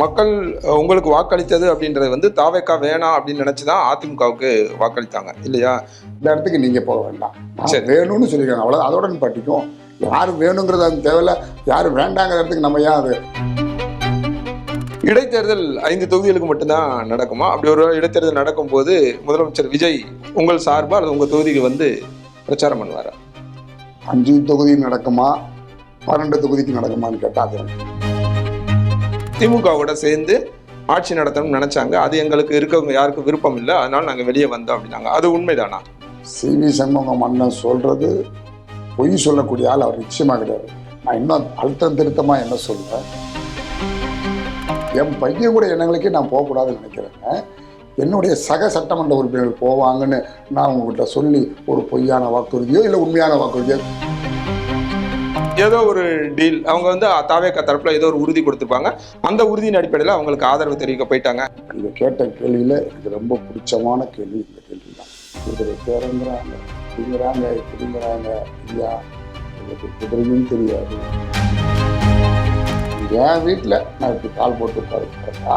மக்கள் உங்களுக்கு வாக்களித்தது அப்படின்றது வந்து தாவேக்கா வேணாம் அப்படின்னு நினைச்சுதான் அதிமுகவுக்கு வாக்களித்தாங்க இல்லையா? இந்த இடத்துக்கு நீங்க போக வேண்டாம். சரி. வேணும்னு சொல்லியிருக்காங்க, அவ்வளவு. அதோட நிப்பாட்டிக்கும். யாரு வேணுங்கிறது அது தேவையில்ல, யாரு வேண்டாங்கிற இடத்துக்கு நம்ம ஏன் அது? இடைத்தேர்தல் 5 தொகுதிகளுக்கு மட்டும்தான் நடக்குமா? அப்படி ஒரு இடைத்தேர்தல் நடக்கும் போது முதலமைச்சர் விஜய் உங்கள் சார்பா அல்லது உங்க தொகுதிக்கு வந்து பிரச்சாரம் பண்ணுவாரா? 5 தொகுதி நடக்குமா, 12 தொகுதிக்கு நடக்குமான்னு கேட்டா அது திமுகவோட சேர்ந்து ஆட்சி நடத்தணும்னு நினைச்சாங்க. அது எங்களுக்கு இருக்கவங்க யாருக்கும் விருப்பம் இல்லை, அதனால நாங்க வெளியே வந்தோம் அப்படின்னாங்க. அது உண்மைதானா? CV சண்முகம் அண்ணன் சொல்றது பொய் சொல்லக்கூடிய ஆள் அவர் நிச்சயமா கிடையாது. நான் இன்னும் அழுத்தம் திருத்தமா என்ன சொல்றேன், என் பையன் கூட எண்ணங்களுக்கே நான் போகக்கூடாதுன்னு நினைக்கிறேங்க. என்னுடைய சக சட்டமன்ற உறுப்பினர்கள் போவாங்கன்னு நான் உங்ககிட்ட சொல்லி ஒரு பொய்யான வாக்குறுதியோ இல்லை உண்மையான வாக்குறுதியோ, ஏதோ ஒரு டீல் அவங்க வந்து தாவேக்கா தரப்புல ஏதோ ஒரு உறுதி கொடுத்துருப்பாங்க, அந்த உறுதியின் அடிப்படையில் அவங்களுக்கு ஆதரவு தெரிவிக்க போயிட்டாங்க. இதை கேட்ட கேள்வியில் எனக்கு ரொம்ப பிடிச்சமான கேள்வி இந்த கேள்வி தான். குதிரை பேருங்கிறாங்க, இப்படிங்கிறாங்க, இப்படிங்கிறாங்க. ஐயா, எனக்கு குதிரையும் தெரியாது. என் வீட்டில் நான் இப்படி கால் போட்டு உட்காருது கரெக்டா,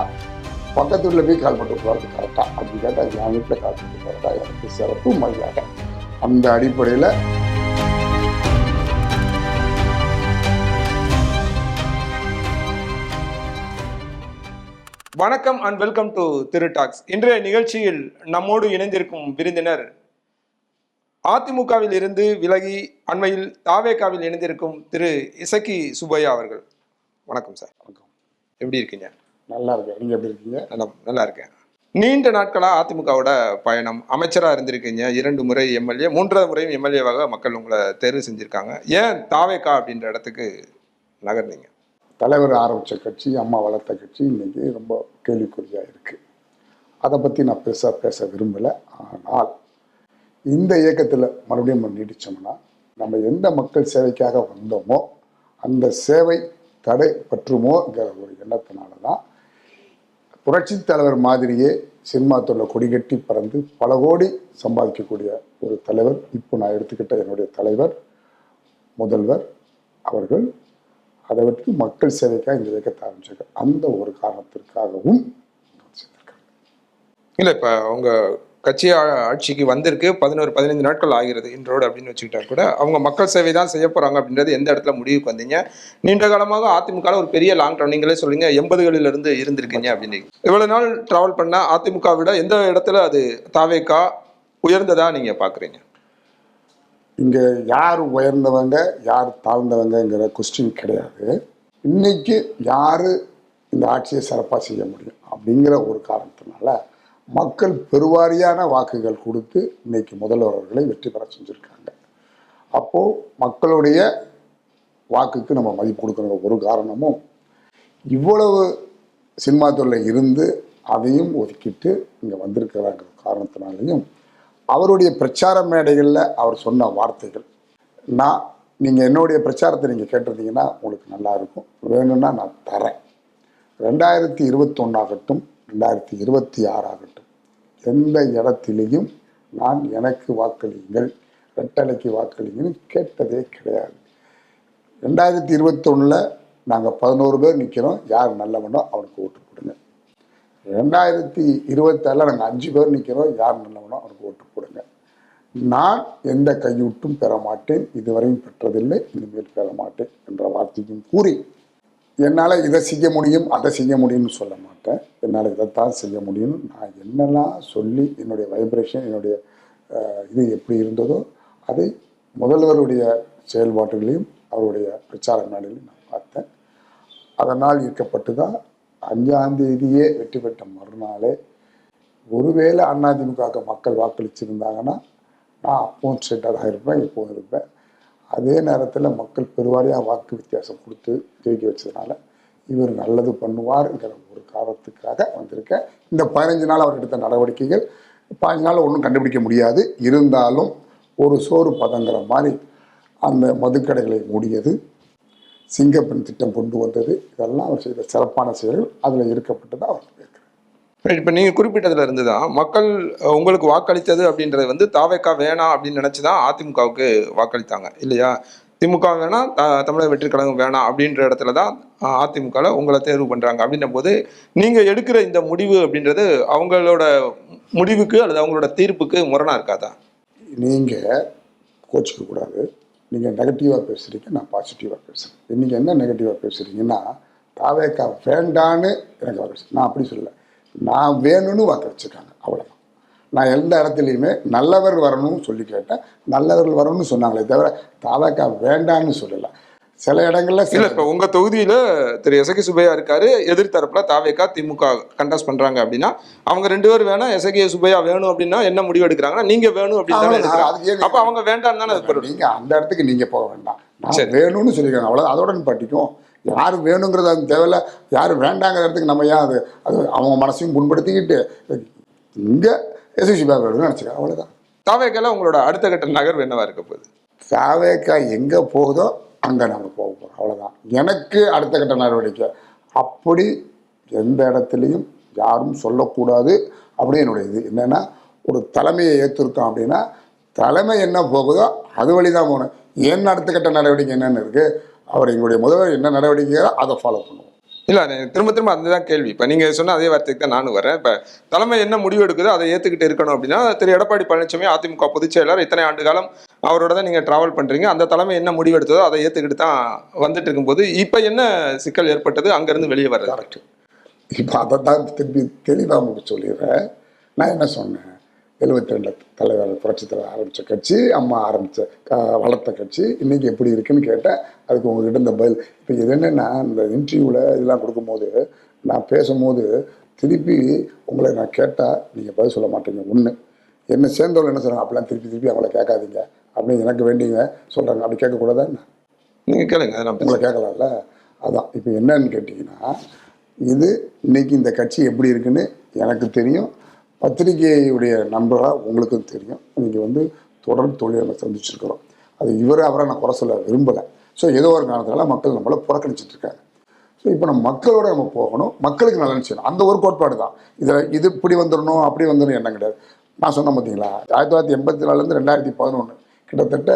பக்கத்து வீட்டில் போய் கால் போட்டு உட்காருது கரெக்டா அப்படி கேட்டால் என் வீட்டில் கால் போட்டு உட்காருதா எனக்கு சிறப்பு மரியாதை. அந்த அடிப்படையில் வணக்கம் and welcome to Thiru talks. இன்றைய நிகழ்ச்சியில் நம்மோடு இணைந்திருக்கும் விருந்தினர் அதிமுகவில் இருந்து விலகி அண்மையில் தாவேக்காவில் இணைந்திருக்கும் திரு இசக்கி சுப்பையா அவர்கள். வணக்கம் சார். வணக்கம். எப்படி இருக்கீங்க? நல்லா இருக்கேன். நீங்க எப்படி இருக்கீங்க? நல்லா இருக்கேன். நீண்ட நாட்களா அதிமுகவோட பயணம், அமைச்சரா இருந்திருக்கீங்க, 2 முறை எம்எல்ஏ, 3வது முறையும் எம்எல்ஏவாக மக்கள் உங்களை தேர்வு செஞ்சிருக்காங்க. ஏன் தாவேக்கா அப்படின்ற இடத்துக்கு நகர்ந்தீங்க? தலைவர் ஆரம்பித்த கட்சி, அம்மா வளர்த்த கட்சி இன்னைக்கு ரொம்ப கேள்விக்குறியாக இருக்குது. அதை பற்றி நான் பேச விரும்பலை. ஆனால் இந்த இயக்கத்தில் மறுபடியும் நம்ம நீடித்தோம்னா, நம்ம எந்த மக்கள் சேவைக்காக வந்தோமோ அந்த சேவை தடை பற்றுமோங்கிற ஒரு எண்ணத்தினால தான் புரட்சி தலைவர் மாதிரியே சினிமா தொழில் கொடிகட்டி பறந்து பல கோடி சம்பாதிக்கக்கூடிய ஒரு தலைவர், இப்போ நான் எடுத்துக்கிட்ட என்னுடைய தலைவர் முதல்வர் அவர்கள் அதை விட்டு மக்கள் சேவைக்காக இந்த இயக்கத்தை ஆரம்பிச்சாங்க. அந்த ஒரு காரணத்திற்காகவும் இல்லை, இப்போ அவங்க கட்சி ஆட்சிக்கு வந்திருக்கு 11-15 நாட்கள் ஆகிறது இன்றோடு அப்படின்னு வச்சுக்கிட்டா கூட அவங்க மக்கள் சேவை தான் செய்ய போறாங்க அப்படின்றது எந்த இடத்துல முடிவுக்கு வந்தீங்க? நீண்ட காலமாக அதிமுக ஒரு பெரிய லாங் டர்ம், நீங்களே சொல்லுங்க 80களில் இருந்து இருந்திருக்கீங்க அப்படின்னு. இவ்வளவு நாள் டிராவல் பண்ண அதிமுக விட எந்த இடத்துல அது தாவேக்கா உயர்ந்ததா நீங்க பாக்குறீங்க? இங்கே யார் உயர்ந்தவங்க யார் தாழ்ந்தவங்கிற கொஸ்டின் கிடையாது. இன்னைக்கு யார் இந்த ஆட்சியை சிறப்பாக செய்ய முடியும் அப்படிங்கிற ஒரு காரணத்தினால மக்கள் பெருவாரியான வாக்குகள் கொடுத்து இன்னைக்கு முதல்வர்களை வெற்றி பெற செஞ்சுருக்காங்க. அப்போது மக்களுடைய வாக்குக்கு நம்ம மதிப்பு கொடுக்குற ஒரு காரணமும், இவ்வளவு சினிமா தொழில் இருந்து அதையும் ஒதுக்கிட்டு இங்கே வந்திருக்கிறாங்கிற காரணத்தினாலையும், அவருடைய பிரச்சார மேடைகளில் அவர் சொன்ன வார்த்தைகள், நீங்கள் என்னுடைய பிரச்சாரத்தை நீங்கள் கேட்டிருந்தீங்கன்னா உங்களுக்கு நல்லா இருக்கும், வேணும்னா நான் தரேன். 2021 ஆகட்டும் 2026 ஆகட்டும், எந்த இடத்திலையும் நான் எனக்கு வாக்களியுங்கள், ரெட்டலைக்கு வாக்களிங்கன்னு கேட்டதே கிடையாது. 2021 நாங்கள் 11 பேர் நிற்கிறோம், யார் நல்லவனோ அவனுக்கு ஓட்டு போடுங்க. 2026 நாங்கள் 5 பேர் நிற்கிறோம், யார் நல்லவனோ அவனுக்கு ஓட்டு போடுங்க. நான் எந்த கையூட்டும் பெற மாட்டேன், இதுவரையும் பெற்றதில்லை, இனிமேல் பெற மாட்டேன் என்ற வார்த்தையும் கூறி, என்னால் இதை செய்ய முடியும் அதை செய்ய முடியும்னு சொல்ல மாட்டேன். என்னால் இதைத்தான் செய்ய முடியும்னு நான் என்னெல்லாம் சொல்லி என்னுடைய வைப்ரேஷன், என்னுடைய இது எப்படி இருந்ததோ அதை முதல்வருடைய செயல்பாடுகளையும் அவருடைய பிரச்சார மேடைகளையும் நான் பார்த்தேன். அதனால் ஈர்க்கப்பட்டு தான் 5ஆம் தேதியே வெற்றி பெற்ற மறுநாளே, ஒருவேளை அதிமுக மக்கள் வாக்களிச்சிருந்தாங்கன்னா நான் அப்பவும் ஸ்ட்ரெயிட்டாக இருப்பேன், இப்போவும் இருப்பேன். அதே நேரத்தில் மக்கள் பெருவாரியாக வாக்கு வித்தியாசம் கொடுத்து ஜெயிக்க வச்சதுனால இவர் நல்லது பண்ணுவார்ங்கிற ஒரு காரணத்துக்காக வந்திருக்கேன். இந்த 15 நாள் அவர் எடுத்த நடவடிக்கைகள் 15 நாள் ஒன்றும் கண்டுபிடிக்க முடியாது. இருந்தாலும் ஒரு சோறு பதங்கிற மாதிரி அந்த மதுக்கடைகளை மூடியது, சிங்கப்பெண் திட்டம் கொண்டு வந்தது, இதெல்லாம் அவர் செய்த சிறப்பான செயல்கள். அதில் இருக்கப்பட்டு தான் அவர் இருக்கிறார். இப்போ நீங்கள் குறிப்பிட்டதுல இருந்து தான் மக்கள் உங்களுக்கு வாக்களித்தது அப்படின்றது வந்து தாவேக்கா வேணாம் அப்படின்னு நினச்சி தான் அதிமுகவுக்கு வாக்களித்தாங்க இல்லையா? திமுக வேணாம், தமிழக வெற்றி கழகம் வேணாம் அப்படின்ற இடத்துல தான் அதிமுகவில் உங்களை தேர்வு பண்றாங்க. அப்படின்னும் போது நீங்க எடுக்கிற இந்த முடிவு அப்படின்றது அவங்களோட முடிவுக்கு அல்லது அவங்களோட தீர்ப்புக்கு முரணா இருக்காதா? நீங்கள் கோச்சிக்க கூடாது. நீங்கள் நெகட்டிவாக பேசுகிறீங்க, நான் பாசிட்டிவாக பேசுகிறேன். இன்னைக்கு என்ன நெகட்டிவாக பேசுகிறீங்கன்னா, தாவேக்கா வேண்டான்னு எனக்கு வாக்களிச்சு. நான் அப்படி சொல்லலை, நான் வேணும்னு வாக்களிச்சிருக்காங்க, அவ்வளோதான். நான் எந்த இடத்துலையுமே நல்லவர் வரணும்னு சொல்லி கேட்டேன், நல்லவர்கள் வரணும்னு சொன்னாங்களே தவிர தாவேக்கா வேண்டான்னு சொல்லலை. சில இடங்கள்ல இல்ல, இப்ப உங்க தொகுதியில திரு எசகி சுப்பையா இருக்காரு, எதிர்த்தரப்புல தாவேக்கா திமுக கண்டஸ்ட் பண்றாங்க அப்படின்னா அவங்க 2 பேரும் வேணா, எசகி சுப்பையா வேணும் அப்படின்னா என்ன முடிவு எடுக்கிறாங்கன்னா நீங்க வேணும் அப்படின்னு, அப்ப அவங்க வேண்டாம் தானே அது பொருள். நீங்க அந்த இடத்துக்கு நீங்க போக வேண்டாம், நான் வேணும்னு சொல்லியிருக்காங்க, அவ்வளவு. அதோட பட்டிக்கும் யாரு வேணுங்கிறது அது தேவையில்ல, யாரு வேண்டாங்கிற இடத்துக்கு நம்ம ஏன் அது அது அவங்க மனசையும் புண்படுத்திக்கிட்டு இங்க எசகி சுப்பையா வேணும்னு நினைச்சிருக்காங்க, அவ்வளவுதான். தாவேக்கால உங்களோட அடுத்த கட்ட நகர்வு என்னவா இருக்க போகுது? தாவேக்கா எங்க போகுதோ அங்கே நாங்கள் போக போகிறோம், அவ்வளோதான். எனக்கு அடுத்த கட்ட நடவடிக்கை அப்படி எந்த இடத்துலையும் யாரும் சொல்லக்கூடாது. அப்படி என்னுடைய இது என்னென்னா, ஒரு தலைமையை ஏற்றிருக்கோம் அப்படின்னா தலைமை என்ன போகுதோ அது வழி தான் போகணும். என்ன அடுத்த கட்ட நடவடிக்கை என்னென்னு இருக்குது, அவர் எங்களுடைய முதல்வர் என்ன நடவடிக்கையோ அதை ஃபாலோ பண்ணுவோம். இல்லை, திரும்ப திரும்ப அதுதான் கேள்வி. இப்போ நீங்கள் சொன்ன அதே வார்த்தைக்கு தான் நானும் வரேன். இப்போ தலைமை என்ன முடிவு எடுக்குதோ அதை ஏற்றுக்கிட்டு இருக்கணும் அப்படின்னா, திரு எடப்பாடி பழனிசாமி அதிமுக பொதுச் செயலாளர், இத்தனை ஆண்டு காலம் அவரோட தான் நீங்கள் ட்ராவல் பண்ணுறீங்க. அந்த தலைமை என்ன முடிவு எடுத்ததோ அதை ஏற்றுக்கிட்டு தான் வந்துட்டு இருக்கும்போது இப்போ என்ன சிக்கல் ஏற்பட்டது அங்கேருந்து வெளியே வர்றது? கரெக்ட். இப்போ அதை தான் திருப்பி தெளிவாக உங்களுக்கு சொல்லிடுறேன். நான் என்ன சொன்னேன், 72 தலைவர் புரட்சித் தலைவர் ஆரம்பித்த கட்சி, அம்மா ஆரம்பித்த வளர்த்த கட்சி இன்னைக்கு எப்படி இருக்குன்னு கேட்டேன். அதுக்கு உங்ககிட்ட இந்த பதில். இப்போ இது என்னென்னா, இந்த இன்டர்வியூவில் இதெல்லாம் கொடுக்கும்போது நான் பேசும்போது திருப்பி உங்களை நான் கேட்டால் நீங்கள் பதில் சொல்ல மாட்டீங்க. ஒன்று என்னை சேர்ந்தவங்க என்ன சொல்கிறாங்க, அப்படிலாம் திருப்பி அவங்கள கேட்காதீங்க அப்படின்னு எனக்கு வேண்டிங்க சொல்கிறாங்க. அப்படி கேட்கக்கூடாதா? நீங்கள் கேளுங்க, நான் உங்களை கேட்கலாம்ல. அதான் இப்போ என்னன்னு கேட்டிங்கன்னா, இது இன்னைக்கு இந்த கட்சி எப்படி இருக்குன்னு எனக்கு தெரியும், பத்திரிகையுடைய நண்பராக உங்களுக்கும் தெரியும். நீங்கள் தொடர் தொழில் நம்ம சந்திச்சிருக்கிறோம். அது அவரை நான் குறை சொல்ல விரும்பலை. ஸோ ஏதோ ஒரு காரணத்தால் மக்கள் நம்மளை புறக்கணிச்சிட்டு இருக்காங்க. ஸோ இப்போ நம்ம மக்களோட நம்ம போகணும், மக்களுக்கு நல்லது செய்யணும். அந்த ஒரு கோட்பாடு தான். இது இப்படி வந்துடணும் அப்படி வந்துடணும் என்ன கிடையாது. நான் சொன்னேன் பார்த்தீங்களா, 1984 2011 கிட்டத்தட்ட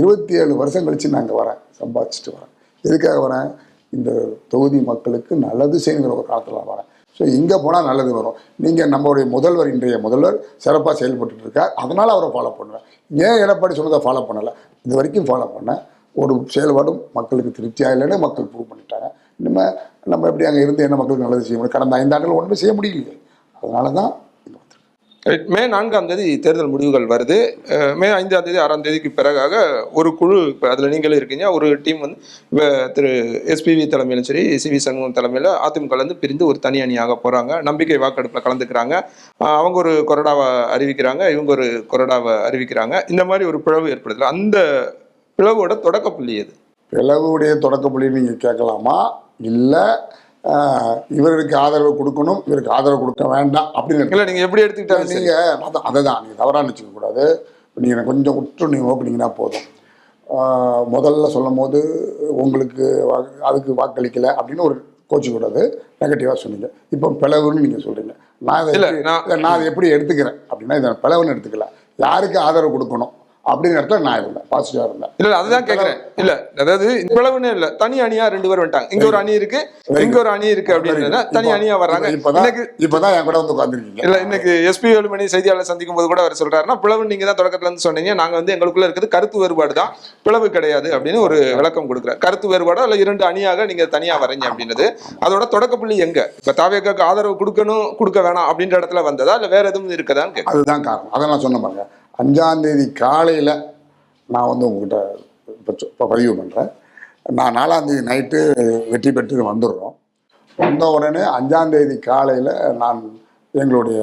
27 வருஷம் கழித்து நான் இங்கே வரேன், சம்பாதிச்சுட்டு வரேன். எதுக்காக வரேன்? இந்த தொகுதி மக்களுக்கு நல்லது செய்யுங்கிற ஒரு காலத்தில் வரேன். ஸோ இங்கே போனால் நல்லது வரும். நீங்கள் நம்மளுடைய முதல்வர், இன்றைய முதல்வர் சிறப்பாக செயல்பட்டு இருக்கார், அதனால் அவரை ஃபாலோ பண்ணுவேன். ஏன் எடப்பாடி சொன்னதை ஃபாலோ பண்ணலை? இது வரைக்கும் ஃபாலோ பண்ணேன். ஒரு செயல்பாடும் மக்களுக்கு திருப்தியாக இல்லைன்னு மக்கள் ப்ரூவ் பண்ணிட்டாங்க. இனிமேல் நம்ம எப்படி அங்கே இருந்து என்ன மக்களுக்கு நல்லது செய்ய முடியும்? கடந்த 5 ஆண்டுகள் ஒன்றுமே செய்ய முடியலையே. அதனால தான் மே 4ஆம் தேதி தேர்தல் முடிவுகள் வருது. மே 5ஆம் தேதி 6ஆம் தேதிக்கு பிறகாக ஒரு குழு, இப்போ அதில் நீங்களும் இருக்கீங்க, ஒரு டீம் இப்போ திரு எஸ்பிவி தலைமையிலும் சரி, சிவி சண்முகம் தலைமையில் அதிமுகலேருந்து பிரிந்து ஒரு தனி அணியாக போகிறாங்க. நம்பிக்கை வாக்கெடுப்பில் கலந்துக்கிறாங்க. அவங்க ஒரு கொறடாவை அறிவிக்கிறாங்க, இவங்க ஒரு கொறடாவை அறிவிக்கிறாங்க. இந்த மாதிரி ஒரு பிளவு ஏற்படுது. அந்த பிளவோட தொடக்க புள்ளி எது? பிளவுடைய தொடக்க புள்ளி நீங்கள் கேட்கலாமா, இல்லை இவருக்கு ஆதரவு கொடுக்கணும், இவருக்கு ஆதரவு கொடுக்க வேண்டாம் அப்படின்னு இல்லை, நீங்கள் எப்படி எடுத்துக்கிட்டாலும் நீங்கள் அதை தான் நீங்கள் தவறாக நினச்சிக்கக்கூடாது. நீங்கள் கொஞ்சம் உற்று நீங்கள் நோக்குனீங்கன்னா போதும். முதல்ல சொல்லும் போது உங்களுக்கு அதுக்கு வாக்களிக்கலை அப்படின்னு ஒரு கோச்சிக்கூடாது, நெகட்டிவாக சொன்னீங்க. இப்போ பிளவுன்னு நீங்கள் சொல்கிறீங்க. நான் அதை எப்படி எடுத்துக்கிறேன் அப்படின்னா, இதை பிளவுன்னு எடுத்துக்கல, யாருக்கு ஆதரவு கொடுக்கணும் அப்படின்னு இடத்துல நான் இருந்தேன், பாசிட்டிவா இருந்தேன். இல்ல, அதுதான் கேட்கிறேன். இல்ல, அதாவது இவ்வளவுன்னு இல்ல, தனி அணியா 2 பேர் வந்துட்டாங்க. இங்க ஒரு அணி இருக்கு, இங்க ஒரு அணி இருக்கு அப்படின்னு தனி அணியா வர்றாங்க. இப்பதான் என் கூட உட்காந்துருக்கீங்க. இல்ல, இன்னைக்கு எஸ்பி வேலுமணி செய்தியாளர் சந்திக்கும் போது கூட அவர் சொல்றாருன்னா, பிளவு நீங்க தான் தொடக்கத்துல இருந்து சொன்னீங்க, நாங்க எங்களுக்குள்ள இருக்கிறது கருத்து வேறுபாடு தான், பிளவு கிடையாது அப்படின்னு ஒரு விளக்கம் கொடுக்குறாரு. கருத்து வேறுபாடு அல்ல 2 அணியாக நீங்க தனியா வரீங்க அப்படின்றது அதோட தொடக்க புள்ளி எங்க? இப்ப தாவேக்காக்கு ஆதரவு கொடுக்கணும் கொடுக்க வேணாம் அப்படின்ற இடத்துல வந்ததா, இல்ல வேற எதுவும் இருக்கதான்னு? அதுதான் காரணம். அதை நான் சொன்ன பாருங்க, 5ஆம் தேதி காலையில் நான் உங்ககிட்ட இப்போ பதிவு பண்ணுறேன். நான் 4ஆம் தேதி நைட்டு வெற்றி பெற்று வந்துடுறோம். வந்த உடனே 5ஆம் தேதி காலையில் நான் எங்களுடைய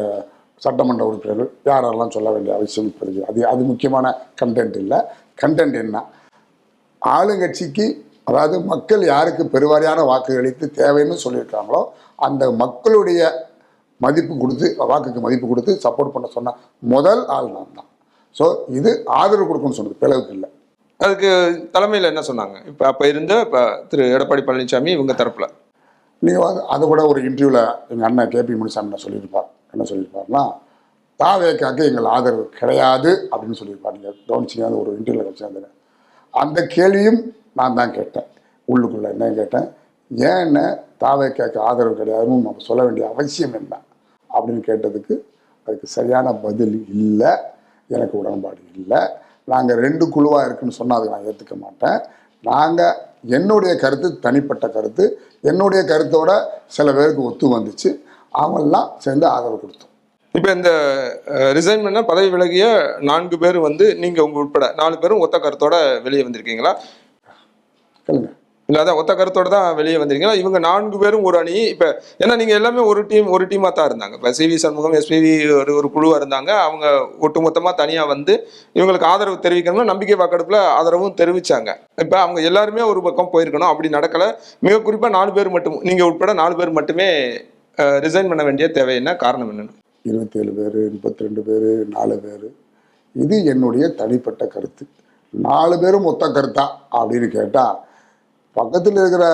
சட்டமன்ற உறுப்பினர்கள் யாரெல்லாம் சொல்ல வேண்டிய அவசியம் இப்போதைக்கு அது முக்கியமான கண்டென்ட் இல்லை. கண்டென்ட் என்ன, ஆளுங்கட்சிக்கு, அதாவது மக்கள் யாருக்கு பெருவாரியான வாக்கு அளித்து தேவைன்னு சொல்லியிருக்காங்களோ அந்த மக்களுடைய மதிப்பு கொடுத்து, வாக்குக்கு மதிப்பு கொடுத்து சப்போர்ட் பண்ண சொன்ன முதல் ஆள் நான் தான். ஸோ இது ஆதரவு கொடுக்கணும்னு சொன்னது, பிளவுக்கு இல்லை. அதுக்கு தலைமையில் என்ன சொன்னாங்க? இப்போ அப்போ இருந்த திரு எடப்பாடி பழனிசாமி இவங்க தரப்புல நீங்கள் அதை கூட ஒரு இன்டர்வியூவில் எங்கள் அண்ணன் கேபி முனிசாமி என்ன சொல்லியிருப்பார்னா, தாவேக்காக்கு எங்கள் ஆதரவு கிடையாது அப்படின்னு சொல்லியிருப்பார். நீங்கள் கவனிச்சிங்க, ஒரு இன்டர்வியூவில் வச்சுருந்தேன். அந்த கேள்வியும் நான் தான் கேட்டேன். உள்ளுக்குள்ளே என்ன கேட்டேன், ஏன் என்ன தாவேக்காக்கு ஆதரவு கிடையாதுன்னு நம்ம சொல்ல வேண்டிய அவசியம் என்ன அப்படின்னு கேட்டதுக்கு அதுக்கு சரியான பதில் இல்லை, எனக்கு உடன்பாடு இல்லை. நாங்கள் 2 குழுவாக இருக்குன்னு சொன்னால் அதுக்கு நான் ஏற்றுக்க மாட்டேன். நாங்கள் என்னுடைய கருத்து தனிப்பட்ட கருத்து, என்னுடைய கருத்தோட சில பேருக்கு ஒத்து வந்துச்சு, அவங்கெல்லாம் சேர்ந்து ஆதரவு கொடுத்தோம். இப்போ இந்த ரிசைன் பண்ண பதவி விலகிய 4 பேர் வந்து நீங்க உங்க உட்பட 4 பேரும் ஒத்த கருத்தோட வெளியே வந்திருக்கீங்களா? சொல்லுங்க. இல்ல அதான் ஒத்த கருத்தோட தான் வெளியே வந்திருக்கீங்களா? இவங்க 4 பேரும் ஒரு அணி. இப்ப ஏன்னா நீங்க எல்லாமே ஒரு டீமா தான் இருந்தாங்க. இப்ப சிவி சண்முகம், எஸ்பிவி ஒரு குழுவா இருந்தாங்க. அவங்க ஒட்டுமொத்தமா தனியா வந்து இவங்களுக்கு ஆதரவு தெரிவிக்கணும்னா நம்பிக்கை வாக்கெடுப்புல ஆதரவும் தெரிவிச்சாங்க. இப்ப அவங்க எல்லாருமே ஒரு பக்கம் போயிருக்கணும், அப்படி நடக்கல. மிக குறிப்பா 4 பேர் மட்டும், நீங்க உட்பட 4 பேர் மட்டுமே ரிசைன் பண்ண வேண்டிய தேவை என்ன, காரணம் என்னன்னு? 27 பேர், 32 பேர், 4 பேர், இது என்னுடைய தனிப்பட்ட கருத்து. 4 பேரும் ஒத்த கருத்தா அப்படின்னு கேட்டால், பக்கத்தில் இருக்கிற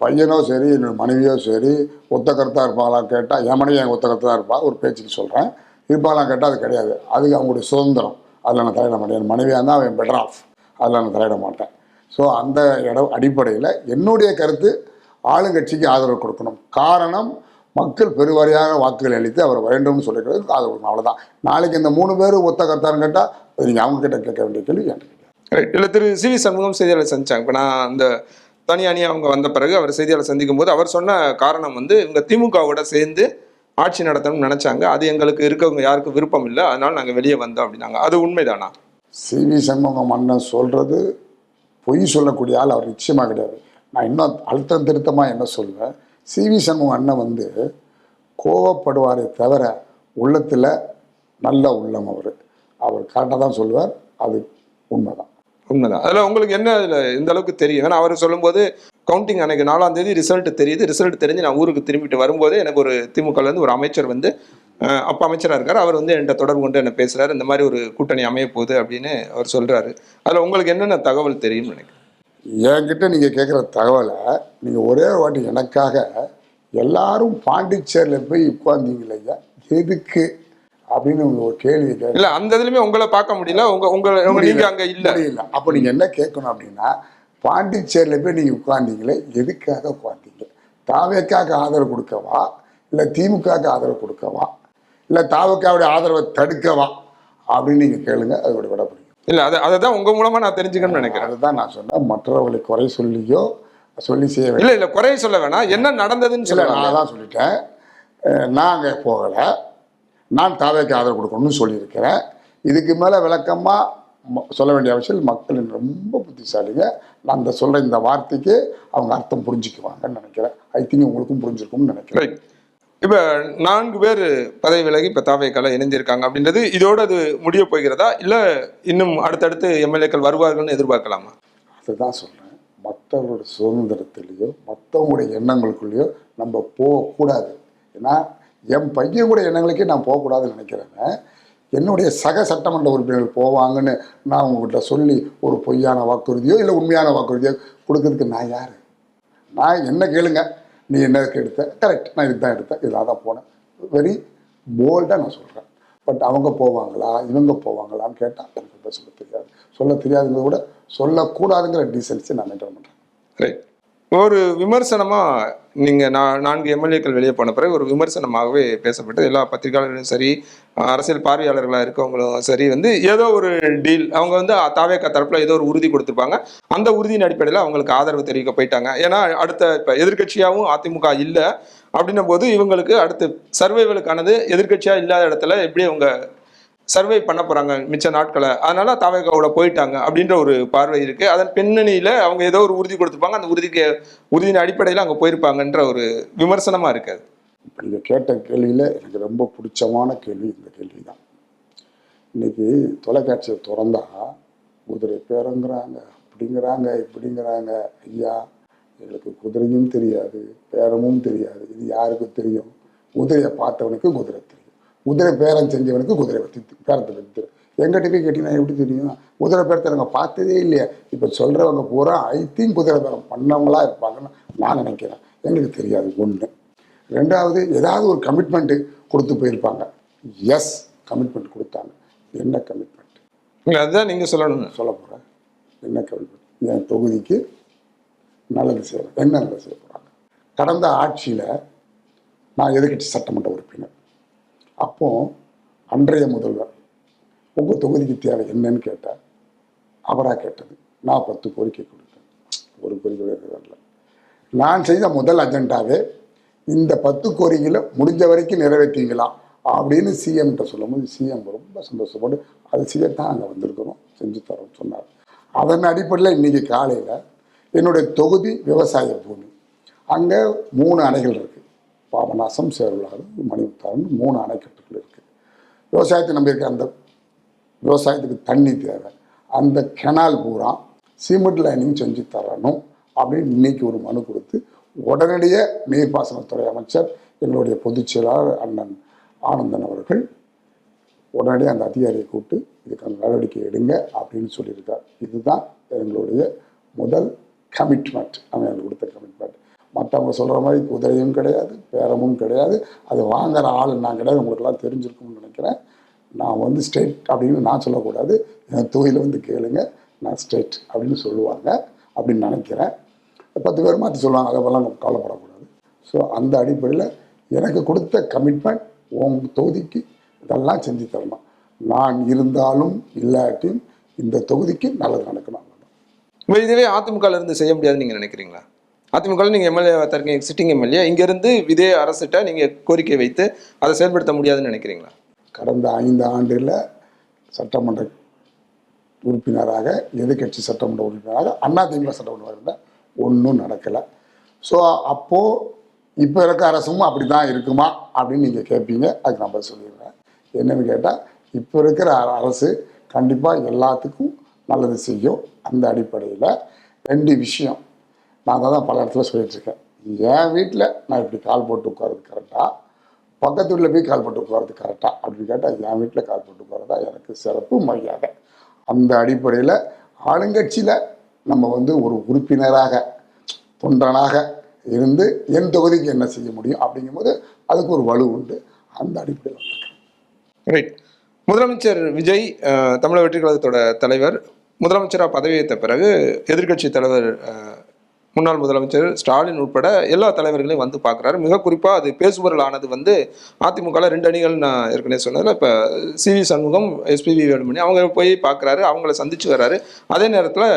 பையனோ சரி, என்னோட மனைவியோ சரி ஒத்த கருத்தாக இருப்பாங்களான்னு கேட்டால், என் மனைவி என் ஒத்த கருத்தாக இருப்பா, ஒரு பேச்சுக்கு சொல்கிறேன். இருப்பாங்களாம் கேட்டால் அது கிடையாது. அதுக்கு அவங்களுடைய சுதந்திரம், அதில் நான் தலையிட மாட்டேன். என் மனைவியாக இருந்தால் அவன் பெட்டர் ஆஃப், அதில் நான் தலையிட மாட்டேன். ஸோ அந்த அடிப்படையில் என்னுடைய கருத்து ஆளுங்கட்சிக்கு ஆதரவு கொடுக்கணும். காரணம், மக்கள் பெருவாரியாக வாக்குகள் அளித்து அவர் வேண்டும்னு சொல்லிக்கிறது ஆதரவு கொடுக்கணும், அவ்வளோதான். நாளைக்கு இந்த 3 பேர் ஒத்த கருத்தான்னு கேட்டால் நீங்கள் அவங்க கிட்ட கேட்க வேண்டிய கேள்வி என்கிட்ட. இல்லை, திரு சிவி சண்முகம் செய்தியாளர் சந்திச்சாங்க. இப்போ நான் அந்த தனி அணி அவங்க வந்த பிறகு அவர் செய்தியாளர் சந்திக்கும் போது அவர் சொன்ன காரணம் வந்து இவங்க திமுகவோட சேர்ந்து ஆட்சி நடத்தணும்னு நினைச்சாங்க, அது எங்களுக்கு இருக்கவங்க யாருக்கும் விருப்பம் இல்லை, அதனால நாங்கள் வெளியே வந்தோம் அப்படின்னாங்க. அது உண்மைதானா? சிவி சண்முகம் அண்ணன் சொல்றது பொய் சொல்லக்கூடிய ஆள் அவர் நிச்சயமாக கிடையாது. நான் இன்னும் அழுத்தம் திருத்தமாக என்ன சொல்வேன், சிவி சண்முகம் அண்ணன் வந்து கோவப்படுவாரே தவிர உள்ளத்தில் நல்ல உள்ளம். அவர் கரெக்டாக தான் சொல்லுவார், அது உண்மைதான். உண்மைதான். அதில் உங்களுக்கு என்ன இதில் இந்த அளவுக்கு தெரியும்? ஏன்னா அவர் சொல்லும்போது கவுண்டிங் அன்னைக்கு 4ஆம் தேதி ரிசல்ட் தெரியுது, ரிசல்ட் தெரிஞ்சு நான் ஊருக்கு திரும்பிட்டு வரும்போதே எனக்கு ஒரு திமுகலேருந்து ஒரு அமைச்சர் வந்து அப்போ அமைச்சராக இருக்கார், அவர் வந்து என்கிட்ட தொடர்பு கொண்டு என்ன பேசுகிறாரு, இந்த மாதிரி ஒரு கூட்டணி அமைய போகுது அப்படின்னு அவர் சொல்கிறாரு. அதில் உங்களுக்கு என்னென்ன தகவல் தெரியும்னு நினைக்கிறேன்? என்கிட்ட நீங்கள் கேட்குற தகவலை நீங்கள் ஒரே ஒரு வாட்டி எனக்காக, எல்லாரும் பாண்டிச்சேரியில் போய் உட்கார்ந்தீங்களே ஐயா எதுக்கு அப்படின்னு ஒரு கேள்வி கேட்க. இல்லை, அந்த இதுலையுமே உங்களை பார்க்க முடியல, நீங்கள் அங்கே இல்லை. அப்போ நீங்கள் என்ன கேட்கணும் அப்படின்னா, பாண்டிச்சேரியில் போய் நீங்கள் உட்கார்ந்தீங்களே எதுக்காக உட்கார்ந்தீங்க? தாவேக்காக ஆதரவு கொடுக்கவா, இல்லை திமுகவுக்கு ஆதரவு கொடுக்கவா, இல்லை தாவேக்காவுடைய ஆதரவை தடுக்கவா அப்படின்னு நீங்கள் கேளுங்க, அதோட விட முடியும். இல்லை, அதை தான் உங்கள் மூலமாக நான் தெரிஞ்சுக்கணும்னு நினைக்கிறேன். அதுதான் நான் சொன்னேன், மற்றவர்களை குறை சொல்லியோ சொல்லி செய்ய வேண்டாம். இல்லை, குறைய சொல்ல வேணாம், என்ன நடந்ததுன்னு சொல்ல. நான் தான் சொல்லிட்டேன், நான் அங்கே போகலை, நான் தாவேக்கு ஆதரவு கொடுக்கணும்னு சொல்லியிருக்கிறேன். இதுக்கு மேலே விளக்கமாக சொல்ல வேண்டிய அவசியம், மக்கள் ரொம்ப புத்திசாலிங்க. நான் அந்த சொல்கிற இந்த வார்த்தைக்கு அவங்க அர்த்தம் புரிஞ்சுக்குவாங்கன்னு நினைக்கிறேன். ஐ திங்க் உங்களுக்கும் புரிஞ்சிருக்கும்னு நினைக்கிறேன். இப்போ 4 பேர் பதவி விலகி இப்போ தாவேக்கால இணைஞ்சிருக்காங்க அப்படின்றது இதோட அது முடிய போகிறதா, இல்லை இன்னும் அடுத்தடுத்து எம்எல்ஏக்கள் வருவார்கள்னு எதிர்பார்க்கலாமா? அதுதான் சொல்கிறேன், மற்றவங்களோட சுதந்திரத்திலேயோ மற்றவங்களுடைய எண்ணங்களுக்குள்ளேயோ நம்ம போகக்கூடாது. ஏன்னா என் பையன் கூட எண்ணங்களுக்கே நான் போகக்கூடாதுன்னு நினைக்கிறேங்க. என்னுடைய சக சட்டமன்ற உறுப்பினர்கள் போவாங்கன்னு நான் உங்கள்கிட்ட சொல்லி ஒரு பொய்யான வாக்குறுதியோ இல்லை உண்மையான வாக்குறுதியோ கொடுக்கறதுக்கு நான் யார்? நான் என்ன கேளுங்க, நீ என்னதுக்கு எடுத்த, கரெக்ட், நான் இதுக்கு தான் எடுத்தேன், இதாக தான் போனேன், வெரி போல்டாக நான் சொல்கிறேன். பட் அவங்க போவாங்களா இவங்க போவாங்களான்னு கேட்டால் எனக்கு சொல்ல தெரியாது. சொல்ல தெரியாதுங்கிறத விட சொல்லக்கூடாதுங்கிற டீசன்ஸை நான் மெயின்டைன் பண்ணுறேன். ரைட். ஒரு விமர்சனமாக நீங்கள் 4 எம்எல்ஏக்கள் வெளியே போன பிறகு ஒரு விமர்சனமாகவே பேசப்பட்டு எல்லா பத்திரிகையாளர்களும் சரி, அரசியல் பார்வையாளர்களாக இருக்கவங்களும் சரி வந்து ஏதோ ஒரு டீல், அவங்க வந்து தாவேக்கா தரப்பில் ஏதோ ஒரு உறுதி கொடுத்துருப்பாங்க, அந்த உறுதியின் அடிப்படையில் அவங்களுக்கு ஆதரவு தெரிவிக்க போயிட்டாங்க. ஏன்னா அடுத்த இப்போ எதிர்கட்சியாகவும் அதிமுக இல்லை அப்படின்னும் போது இவங்களுக்கு அடுத்து சர்வைவலுக்கானது எதிர்கட்சியாக இல்லாத இடத்துல எப்படி அவங்க சர்வை பண்ண போறாங்க மிச்ச நாட்களை, அதனால தாவேக்காவோட போயிட்டாங்க அப்படின்ற ஒரு பார்வை இருக்கு. அதன் பின்னணியில அவங்க ஏதோ ஒரு உறுதி கொடுத்துருப்பாங்க, அந்த உறுதியின் அடிப்படையில் அங்கே போயிருப்பாங்கன்ற ஒரு விமர்சனமா இருக்காது. இப்போ நீங்கள் கேட்ட கேள்வியில் எனக்கு ரொம்ப பிடிச்சமான கேள்வி இந்த கேள்வி தான். இன்னைக்கு தொலைக்காட்சியை திறந்தா குதிரை பேரங்கிறாங்க, அப்படிங்கிறாங்க, இப்படிங்கிறாங்க. ஐயா, எங்களுக்கு குதிரையும் தெரியாது, பேரமும் தெரியாது. இது யாருக்கு தெரியும்? குதிரையை பார்த்தவனுக்கு குதிரை தெரியும், குதிரை பேரம் செஞ்சவனுக்கு குதிரை பேரத்தை பற்றி தெரியும். எங்கிட்ட போய் கேட்டீங்கன்னா எப்படி தெரியும்? குதிரை பேரத்தை நாங்கள் பார்த்ததே இல்லையா. இப்போ சொல்கிறவங்க பூரா ஐ திங்க் குதிரை பேரம் பண்ணவங்களா இருப்பாங்கன்னு நான் நினைக்கிறேன். எங்களுக்கு தெரியாது. ஒன்று. ரெண்டாவது, ஏதாவது ஒரு கமிட்மெண்ட்டு கொடுத்து போயிருப்பாங்க. எஸ், கமிட்மெண்ட் கொடுத்தாங்க. என்ன கமிட்மெண்ட்? அதுதான் நீங்கள் சொல்லணும். சொல்ல போகிறேன். என்ன கமிட்மெண்ட், என் தொகுதிக்கு நல்லது செய்யணும், என்ன நல்லது செய்ய போகிறாங்க. கடந்த ஆட்சியில் நான் எதிர்க்கட்சி சட்டமன்ற உறுப்பினர். அப்போ அன்றைய முதல்வர் உங்கள் தொகுதிக்கு தேவை என்னன்னு கேட்டார். அவராக கேட்டது. நான் 10 கோரிக்கை கொடுத்தேன். ஒரு கோரிக்கை வரல. நான் செய்த முதல் அஜெண்டாவே இந்த 10 கோரிக்கையில் முடிஞ்ச வரைக்கும் நிறைவேற்றீங்களா அப்படின்னு சிஎம்கிட்ட சொல்லும்போது சிஎம் ரொம்ப சந்தோஷப்பட்டு அது செய்யத்தான் அங்கே வந்திருக்கிறோம், செஞ்சு தரோம்னு சொன்னார். அதன் அடிப்படையில் இன்றைக்கி காலையில் என்னுடைய தொகுதி விவசாய பூமி, அங்கே 3 அணைகள் இருக்குது. பாபநாசம், சேருளாறு, மணிமுத்தாறு 3 அணைக்கட்டுகள் இருக்குது. விவசாயத்தை நம்பியிருக்க அந்த விவசாயத்துக்கு தண்ணி தேவை. அந்த கெனால் பூரா சிமெண்ட் லைனிங் செஞ்சு தரணும் அப்படின்னு இன்னைக்கு ஒரு மனு கொடுத்து உடனடியே நீர்ப்பாசனத்துறை அமைச்சர் எங்களுடைய பொதுச் செயலாளர் அண்ணன் ஆனந்தன் அவர்கள் உடனடியாக அந்த அதிகாரியை கூப்பிட்டு இதுக்கான நடவடிக்கை எடுங்க அப்படின்னு சொல்லியிருக்கார். இதுதான் எங்களுடைய முதல் கமிட்மெண்ட். அவன் எனக்கு கொடுத்த கமிட்மெண்ட். மற்றவங்க சொல்கிற மாதிரி குதிரையும் கிடையாது, பேரமும் கிடையாது, அது வாங்குற ஆள் நான் கிடையாது. உங்களுக்கெல்லாம் தெரிஞ்சிருக்கும்னு நினைக்கிறேன். நான் ஸ்டேட் அப்படின்னு நான் சொல்லக்கூடாது, என் தொகையில் கேளுங்க, நான் ஸ்டேட் அப்படின்னு சொல்லுவாங்க அப்படின்னு நினைக்கிறேன். 10 பேர் மாற்றி சொல்லுவாங்க, அதெல்லாம் கவலைப்படக்கூடாது. ஸோ அந்த அடிப்படையில் எனக்கு கொடுத்த கமிட்மெண்ட் உன் தொகுதிக்கு இதெல்லாம் செஞ்சு தரணும். நான் இருந்தாலும் இல்லாட்டியும் இந்த தொகுதிக்கு நல்லது நடக்கணும். இதுவே அதிமுகவில் இருந்து செய்ய முடியாதுன்னு நீங்கள் நினைக்கிறீங்களா? அதிமுகவில் நீங்கள் எம்எல்ஏ தருக்கீங்க, சிட்டிங் எம்எல்ஏ, இங்கேருந்து இதே அரசிட்ட நீங்கள் கோரிக்கை வைத்து அதை செயல்படுத்த முடியாதுன்னு நினைக்கிறீங்களா? கடந்த 5 ஆண்டுகளில் சட்டமன்ற உறுப்பினராக, எதிர்கட்சி சட்டமன்ற உறுப்பினராக, அதிமுக சட்டமன்ற இருந்தால் ஒன்றும் நடக்கலை. ஸோ அப்போது இப்போ இருக்க அரசும் அப்படி தான் இருக்குமா அப்படின்னு நீங்கள் கேட்பீங்க. அதுக்கு நான் சொல்லிடுறேன். என்னென்னு கேட்டால் இப்போ இருக்கிற அரசு கண்டிப்பாக எல்லாத்துக்கும் நல்லது செய்யும். அந்த அடிப்படையில் 2 விஷயம் நான் தான் பல இடத்துல சொல்லிட்டுருக்கேன். என் வீட்டில் நான் இப்படி கால் போட்டு உட்காரது கரெக்டாக, பக்கத்து வீட்டில் போய் கால் போட்டு உட்காரது கரெக்டாக அப்படின்னு கேட்டால் என் வீட்டில் கால் போட்டு உட்காரதா எனக்கு சிறப்பு மரியாதை. அந்த அடிப்படையில் ஆளுங்கட்சியில் நம்ம ஒரு உறுப்பினராக, தொண்டனாக இருந்து என் தொகுதிக்கு என்ன செய்ய முடியும் அப்படிங்கும்போது அதுக்கு ஒரு வலு உண்டு. அந்த அடிப்படையில் ரைட். முதலமைச்சர் விஜய் தமிழக வெற்றி கழகத்தோட தலைவர் முதலமைச்சராக பதவியேற்ற பிறகு எதிர்க்கட்சி தலைவர் முன்னாள் முதலமைச்சர் ஸ்டாலின் உட்பட எல்லா தலைவர்களையும் வந்து பார்க்குறாரு. மிக குறிப்பாக அது பேசுபொருள் ஆனது அதிமுகவில் 2 அணிகள் நான் ஏற்கனவே சொன்னதில் இப்போ சிவி சண்முகம், எஸ்பிவி வேலுமணி அவங்க போய் பார்க்குறாரு, அவங்கள சந்திச்சு வர்றாரு. அதே நேரத்தில்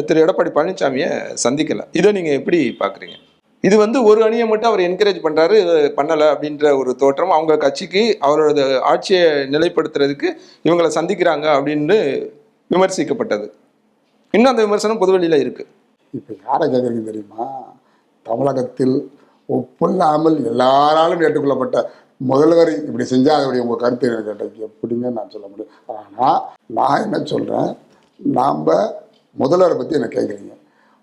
திரு எடப்பாடி பழனிசாமியை சந்திக்கலை. இதை நீங்கள் எப்படி பார்க்குறீங்க? இது ஒரு அணியை மட்டும் அவர் என்கரேஜ் பண்ணுறாரு, பண்ணலை அப்படின்ற ஒரு தோற்றம், அவங்க கட்சிக்கு அவரோட ஆட்சியை நிலைப்படுத்துறதுக்கு இவங்களை சந்திக்கிறாங்க அப்படின்னு விமர்சிக்கப்பட்டது. இன்னும் அந்த விமர்சனம் பொதுவெளியில் இருக்குது. இப்போ யாரை கேட்குறீங்க தெரியுமா? தமிழகத்தில் ஒப்பில்லாமல் எல்லாராலும் ஏற்றுக்கொள்ளப்பட்ட முதல்வர் இப்படி செஞ்சால் அதோடைய உங்கள் கருத்து என்ன கேட்டது எப்படிங்க நான் சொல்ல முடியும். ஆனால் நான் என்ன சொல்கிறேன், நாம் முதல்வரை பற்றி என்ன கேட்குறீங்க?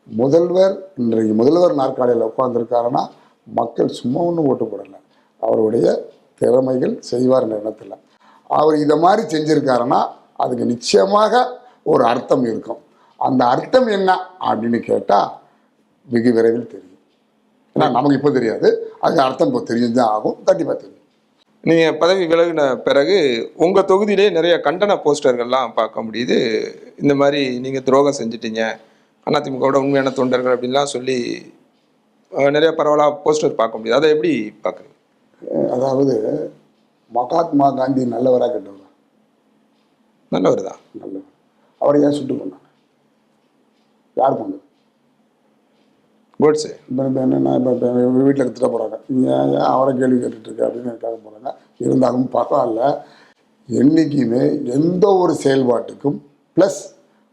முதல்வர் இன்றைக்கு முதல்வர் நாற்காலியில் உட்காந்துருக்காருன்னா மக்கள் சும்மா ஒன்றும் ஓட்டு போடலை. அவருடைய திறமைகள் செய்வார் எண்ணத்தில். அவர் இதை மாதிரி செஞ்சுருக்காருன்னா அதுக்கு நிச்சயமாக ஒரு அர்த்தம் இருக்கும். அந்த அர்த்தம் என்ன அப்படின்னு கேட்டால் வெகு விரைவில் தெரியும். ஏன்னா நமக்கு இப்போ தெரியாது, அதுக்கு அர்த்தம் இப்போ தெரிஞ்சுதான் ஆகும், கண்டிப்பாக தெரியும். நீங்கள் பதவி விலகின பிறகு உங்கள் தொகுதியிலே நிறைய கண்டன போஸ்டர்கள்லாம் பார்க்க முடியுது. இந்த மாதிரி நீங்கள் துரோகம் செஞ்சிட்டீங்க, அதிமுகவோட உண்மையான தொண்டர்கள் அப்படின்லாம் சொல்லி நிறைய பரவலாக போஸ்டர் பார்க்க முடியுது. அதை எப்படி பார்க்குறீங்க? அதாவது மகாத்மா காந்தி நல்லவராக கெட்டவரா? நல்லவர் தான். நல்லவர். அவரை ஏன் சுட்டு கொண்டாங்க? யார் பண்ணது? கோட்ஸே. என்னென்னா இப்போ வீட்டில் எடுத்துகிட்டு போகிறாங்க, ஏன் அவரை கேள்வி கேட்டுட்ருக்கு அப்படின்னு எனக்காக போகிறாங்க. இருந்தாலும் பரவாயில்ல. என்றைக்குமே எந்த ஒரு செயல்பாட்டுக்கும் ப்ளஸ்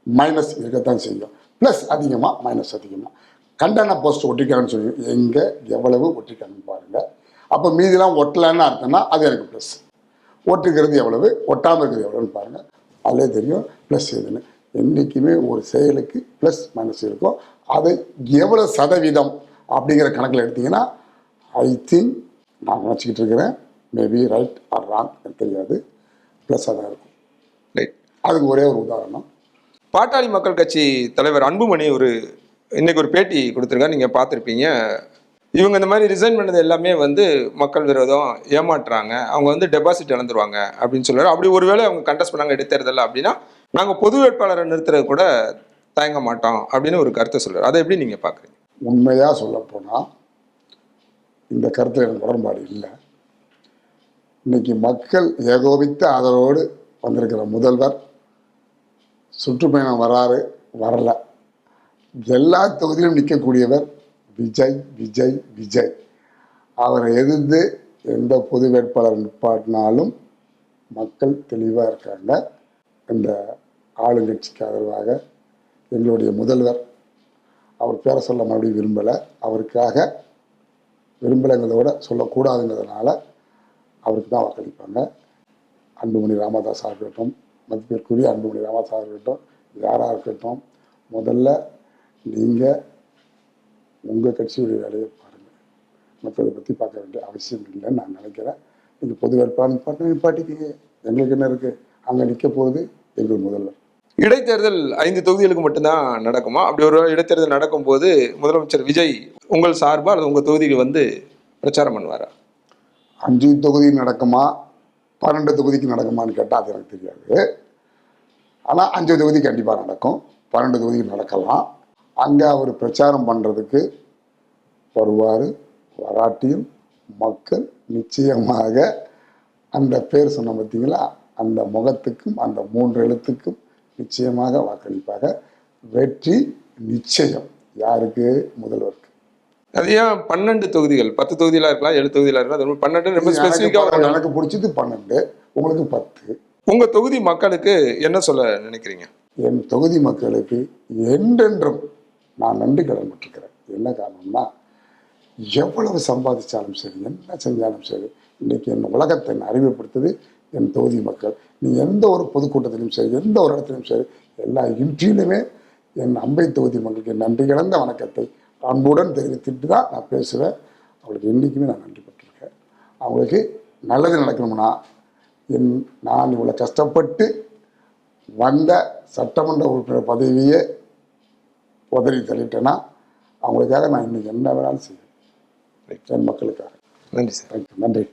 மைனஸ் இருக்கத்தான் செய்யும். ப்ளஸ் அதிகமாக, மைனஸ் அதிகமாக. கண்டன போஸ்ட் ஒட்டிக்கான்னு சொல்லி எங்கே எவ்வளவு ஒட்டிக்கான்னு பாருங்கள். அப்போ மீதிலாம் ஒட்டலைன்னு அர்த்தம்னா அது எனக்கு ப்ளஸ். ஒட்டுக்கிறது எவ்வளவு, ஒட்டாமல் இருக்கிறது எவ்வளோன்னு பாருங்கள், அதிலே தெரியும் ப்ளஸ் எதுன்னு. என்றைக்குமே ஒரு செயலுக்கு ப்ளஸ் மைனஸ் இருக்கும். அதை எவ்வளோ சதவீதம் அப்படிங்கிற கணக்கில் எடுத்திங்கன்னா ஐ திங்க் நான் நினச்சிக்கிட்டு இருக்கிறேன், மேபி ரைட் ஆர் ராங் எனக்கு தெரியாது, ப்ளஸ்ஸாக தான் இருக்கும். ரைட். அதுக்கு ஒரே ஒரு உதாரணம், பாட்டாளி மக்கள் கட்சி தலைவர் அன்புமணி இன்னைக்கு ஒரு பேட்டி கொடுத்துருக்காரு, நீங்கள் பார்த்துருப்பீங்க. இவங்க இந்த மாதிரி ரிசைன் பண்ணது எல்லாமே மக்கள் விரோதம், ஏமாற்றுறாங்க, அவங்க டெபாசிட் இழந்துருவாங்க அப்படின்னு சொல்லுவாரு. அப்படி ஒருவேளை அவங்க கண்டெஸ்ட் பண்ணாங்க இடைத்தேர்தல் அப்படின்னா நாங்கள் பொது வேட்பாளரை நிறுத்துறது கூட தயங்க மாட்டோம் அப்படின்னு ஒரு கருத்தை சொல்றாரு. அதை எப்படி நீங்க பாக்குறீங்க? உண்மையாக சொல்லப்போனால் இந்த கருத்தில் எனக்கு உடன்பாடு இல்லை. இன்னைக்கு மக்கள் ஏகோபித்த ஆதரவோடு வந்திருக்கிற முதல்வர் சுற்றுப்பயணம் வராரு, வரல. எல்லா தொகுதியிலும் நிற்கக்கூடியவர் விஜய் விஜய் விஜய். அவரை எதிர்த்து எந்த பொது வேட்பாளர் நிப்பாட்டினாலும் மக்கள் தெளிவாக இருக்காங்க. இந்த ஆளுங்கட்சிக்கு ஆதரவாக எங்களுடைய முதல்வர், அவர் பேரை சொல்ல மறுபடியும் விரும்பலை, அவருக்காக விரும்பலைங்கிறத சொல்லக்கூடாதுங்கிறதுனால அவருக்கு தான் வாக்களிப்பாங்க. அன்புமணி ராமதாஸாக இருக்கட்டும், மதிப்பிற்குரிய அன்புமணி ராமதாஸாக இருக்கட்டும், யாராக இருக்கட்டும், முதல்ல நீங்கள் உங்கள் கட்சியுடைய வேலையை பாருங்கள். மற்றதை பற்றி பார்க்க வேண்டிய அவசியம் இல்லைன்னு நான் நினைக்கிறேன். நீங்கள் பொது வேட்பாளர் நிப்பாட்டிக்கிங்க, எங்களுக்கு என்ன இருக்குது? அங்கே நிற்க போகுது எங்கள் முதல்வர். இடைத்தேர்தல் 5 தொகுதிகளுக்கு மட்டும்தான் நடக்குமா? அப்படி ஒரு இடைத்தேர்தல் நடக்கும் போது முதலமைச்சர் விஜய் உங்கள் சார்பா அல்லது உங்க தொகுதிக்கு வந்து பிரச்சாரம் பண்ணுவாரா? 5 தொகுதி நடக்குமா 12 தொகுதிக்கு நடக்குமான்னு கேட்டால் அது எனக்கு தெரியாது. ஆனால் 5 தொகுதி கண்டிப்பாக நடக்கும், 12 தொகுதிக்கு நடக்கலாம். அங்கே அவர் பிரச்சாரம் பண்ணுறதுக்கு வருவார். வராட்டியும் மக்கள் நிச்சயமாக அந்த பேர் சொன்ன பார்த்தீங்களா, அந்த முகத்துக்கும் அந்த 3 எழுத்துக்கும் நிச்சயமாக வாக்களிப்பாக. வெற்றி நிச்சயம். யாருக்கு? முதல்வருக்கு. அது ஏன் 12 தொகுதிகள்? 10 தொகுதியில இருக்கலாம், 7 தொகுதியில இருக்கலாம். அது 12 ரொம்ப ஸ்பெசிஃபிக்கா. எனக்கு பிடிச்சது 12, உங்களுக்கு 10. உங்க தொகுதி மக்களுக்கு என்ன சொல்ல நினைக்கிறீங்க? என் தொகுதி மக்களுக்கு என்றென்றும் நான் நன்றி கடன் பட்டிருக்கிறேன். என்ன காரணம்னா, எவ்வளவு சம்பாதிச்சாலும் சரி, என்ன செஞ்சாலும் சரி, இன்னைக்கு என் உலகத்தை அறிமுகப்படுத்துது என் தொகுதி மக்கள். நீ எந்த ஒரு பொதுக்கூட்டத்திலும் சரி, எந்த ஒரு இடத்திலும் சரி, எல்லா இன்றிலுமே என் அம்பை தொகுதி மக்களுக்கு நன்றி கலந்த வணக்கத்தை அன்புடன் தெரிவித்துட்டு தான் நான் பேசுவேன். அவங்களுக்கு என்றைக்குமே நான் நன்றி பட்டிருக்கேன். அவங்களுக்கு நல்லது நடக்கணும்னா, நான் இவ்வளோ கஷ்டப்பட்டு வந்த சட்டமன்ற உறுப்பினர் பதவியே உதறி தள்ளிட்டேன்னா அவங்களுக்காக நான் இன்னைக்கு என்ன வேணாலும் செய்வேன், என் மக்களுக்காக. நன்றி சார். நன்றி.